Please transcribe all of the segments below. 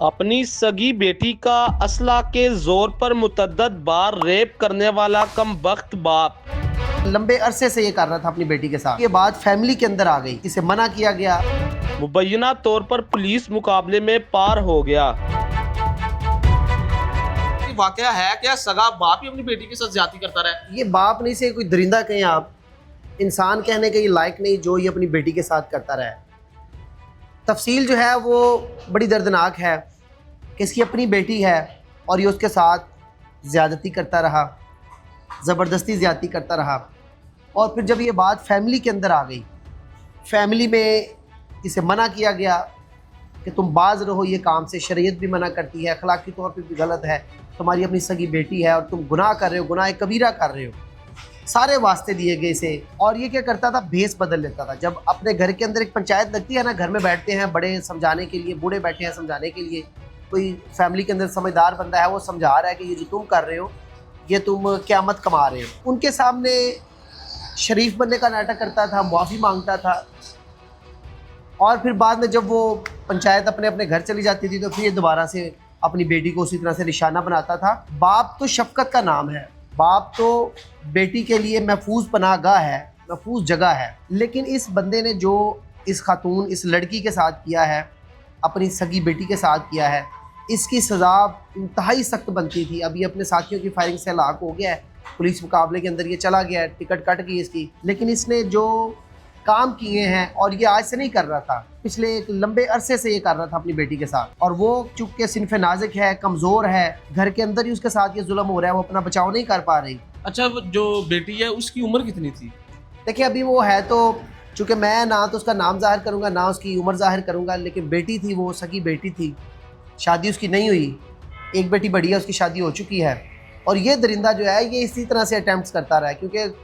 अपनी सगी बेटी का असला के जोर पर मुतअद्दिद बार रेप करने वाला कमबख्त बाप लंबे अरसे से ये कर रहा था अपनी बेटी के साथ। ये बात फैमिली के अंदर आ गई, इसे मना किया गया। मुबैना तौर पर पुलिस मुकाबले में पार हो गया। वाकया है क्या? सगा बाप ही अपनी बेटी के साथ ज्यादती करता रहा? ये बाप नहीं से कोई दरिंदा कहें आप, इंसान कहने के ये लायक नहीं जो ये अपनी बेटी के साथ करता रहा है। तफसील जो है वो बड़ी दर्दनाक है कि इसकी अपनी बेटी है और ये उसके साथ ज़्यादती करता रहा, ज़बरदस्ती ज़्यादती करता रहा। और फिर जब ये बात फैमिली के अंदर आ गई, फैमिली में इसे मना किया गया कि तुम बाज रहो ये काम से, शरीयत भी मना करती है, अखलाकी तौर पर भी गलत है, तुम्हारी अपनी सगी बेटी है और तुम गुनाह कर रहे हो, गुनाह कबीरा कर रहे हो। सारे वास्ते दिए गए इसे। और ये क्या करता था, भेस बदल लेता था। जब अपने घर के अंदर एक पंचायत लगती है ना, घर में बैठते हैं बड़े समझाने के लिए, बूढ़े बैठे हैं समझाने के लिए, कोई फैमिली के अंदर समझदार बंदा है वो समझा रहा है कि ये जो तुम कर रहे हो ये तुम क़यामत कमा रहे हो। उनके सामने शरीफ बनने का नाटक करता था, मुआफ़ी मांगता था। और फिर बाद में जब वो पंचायत अपने अपने घर चली जाती थी तो फिर ये दोबारा से अपनी बेटी को उसी तरह से निशाना बनाता था। बाप तो शफकत का नाम है, बाप तो बेटी के लिए महफूज पनाहगाह है, महफूज जगह है। लेकिन इस बंदे ने जो इस खातून, इस लड़की के साथ किया है, अपनी सगी बेटी के साथ किया है, इसकी सज़ा इंतहाई सख्त बनती थी। अभी अपने साथियों की फायरिंग से हलाक हो गया है, पुलिस मुकाबले के अंदर ये चला गया है, टिकट कट गई इसकी। लेकिन इसने जो काम किए हैं, और ये आज से नहीं कर रहा था, पिछले एक लंबे अरसे से ये कर रहा था अपनी बेटी के साथ। और वो चूँकि सिनफ़े नाज़िक है, कमज़ोर है, घर के अंदर ही उसके साथ ये जुल्म हो रहा है, वो अपना बचाव नहीं कर पा रही। अच्छा, वो जो बेटी है उसकी उम्र कितनी थी? देखिए अभी वो है तो, चूँकि मैं ना तो उसका नाम ज़ाहिर करूँगा ना उसकी उम्र ज़ाहिर करूँगा, लेकिन बेटी थी वो, सगी बेटी थी, शादी उसकी नहीं हुई। एक बेटी बड़ी है, उसकी शादी हो चुकी है। और ये दरिंदा जो है ये इसी तरह से अटैम्प्ट्स करता रहा है, क्योंकि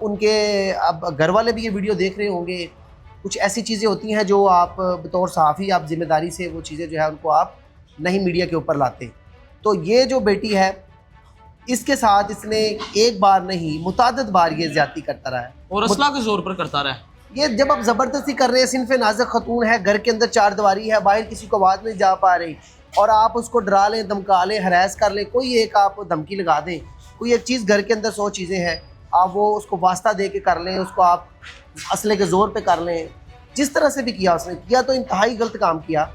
उनके अब घर वाले भी ये वीडियो देख रहे होंगे। कुछ ऐसी चीज़ें होती हैं जो आप बतौर सहाफ़ी आप ज़िम्मेदारी से वो चीज़ें जो है उनको आप नहीं मीडिया के ऊपर लाते। तो ये जो बेटी है इसके साथ इसने एक बार नहीं मुतअद्दिद बार ये ज़्यादती करता रहा है और असला के जोर पर करता रहा? ये जब आप ज़बरदस्ती कर रहे हैं, सिनफ़े नाज़िक खतून है, घर के अंदर चार दीवारी है, बाहर किसी को आवाज़ नहीं जा पा रही, और आप उसको डरा लें, धमका लें, हरास कर लें, कोई एक आप धमकी लगा दें, कोई एक चीज़, घर के अंदर 100 चीज़ें हैं, आप वो उसको वास्ता दे के कर लें, उसको आप असले के ज़ोर पे कर लें। जिस तरह से भी किया उसने किया तो इंतहाई गलत काम किया,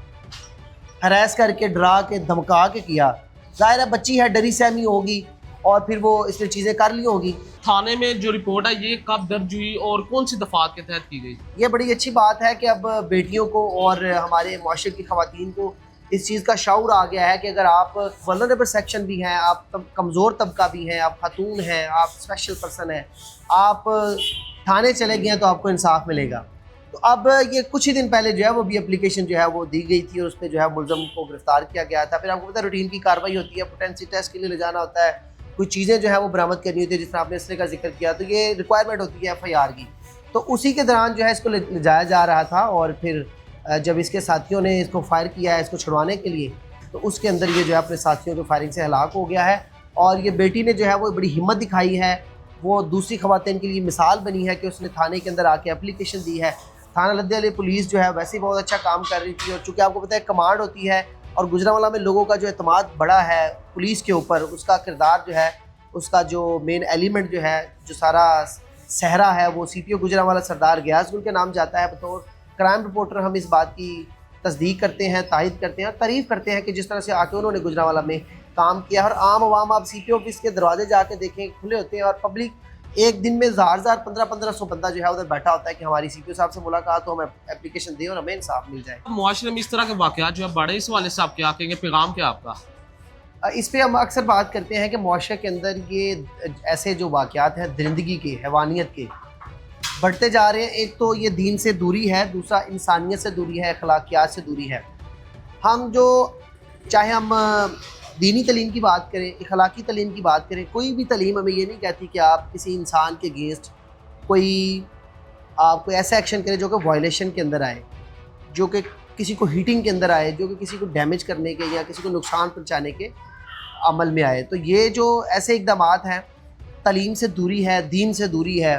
हरास करके, डरा के, धमका के किया। ज़ाहिर है बच्ची है, डरी सहमी होगी और फिर वो इसने चीज़ें कर ली होगी। थाने में जो रिपोर्ट है ये कब दर्ज हुई और कौन सी दफात के तहत की गई? ये बड़ी अच्छी बात है कि अब बेटियों को और हमारे मुआशरे की ख़वातीन को इस चीज़ का शऊर आ गया है कि अगर आप वल्नरेबल सेक्शन भी हैं, आप कमज़ोर तबका भी हैं, आप खातून हैं, आप स्पेशल पर्सन हैं, आप थाने चले गए हैं तो आपको इंसाफ मिलेगा। तो अब ये कुछ ही दिन पहले जो है वो भी एप्लीकेशन जो है वो दी गई थी और उस पर जो है मुलज़म को गिरफ़्तार किया गया था। फिर आपको पता है रूटीन की कार्रवाई होती है, पोटेंसी टेस्ट के लिए ले जाना होता है, कुछ चीज़ें जो है वो बरामद करनी होती है, जिस तरह आपने इसलिए का जिक्र किया, तो ये रिक्वायरमेंट होती है FIR की। तो उसी के दौरान जो है इसको ले जाया जा रहा था और फिर जब इसके साथियों ने इसको फायर किया है इसको छुड़वाने के लिए, तो उसके अंदर ये जो है अपने साथियों की फायरिंग से हलाक हो गया है। और ये बेटी ने जो है वो बड़ी हिम्मत दिखाई है, वो दूसरी ख़वातीन के लिए मिसाल बनी है कि उसने थाने के अंदर आके एप्लीकेशन दी है। थाना लद्दे पुलिस जो है वैसे ही बहुत अच्छा काम कर रही थी, और चूँकि आपको पता है कमांड होती है और गुजरांवाला में लोगों का जो एतमाद बड़ा है पुलिस के ऊपर, उसका किरदार जो है, उसका जो मेन एलिमेंट जो है, जो सारा सहरा है वो CPO गुजरांवाला सरदार गयास गुल के नाम जाता है। बतौर क्राइम रिपोर्टर हम इस बात की तस्दीक करते हैं, तायद करते हैं और तारीफ़ करते हैं कि जिस तरह से आके उन्होंने गुजरांवाला में काम किया। और आम आवाम आप CPO ऑफिस के दरवाजे जाके देखें, खुले होते हैं और पब्लिक एक दिन में 1500 बंदा जो है उधर बैठा होता है कि हमारी CPO साहब से मुलाकात हो, हम एप्लीकेशन दें और हमें इंसाफ मिल जाए। मुआशरे में इस तरह के वाक़यात जो है बड़े, इस वाले से आप क्या कहेंगे, पैगाम क्या आपका? इस पर हम अक्सर बात करते हैं कि मुआशरे के अंदर ये ऐसे जो वाक़यात हैं दरिंदगी के, हैवानियत के, बढ़ते जा रहे हैं। एक तो ये दीन से दूरी है, दूसरा इंसानियत से दूरी है, अखलाकियात से दूरी है। हम जो चाहे हम दीनी तलीम की बात करें, अखलाकी तलीम की बात करें, कोई भी तलीम हमें ये नहीं कहती कि आप किसी इंसान के अगेंस्ट आप कोई ऐसा एक्शन करें जो कि वायलेशन के अंदर आए, जो कि किसी को हीटिंग के अंदर आए, जो कि किसी को डैमेज करने के या किसी को नुकसान पहुँचाने के अमल में आए। तो ये जो ऐसे इक़दामात हैं, तलीम से दूरी है, दीन से दूरी है।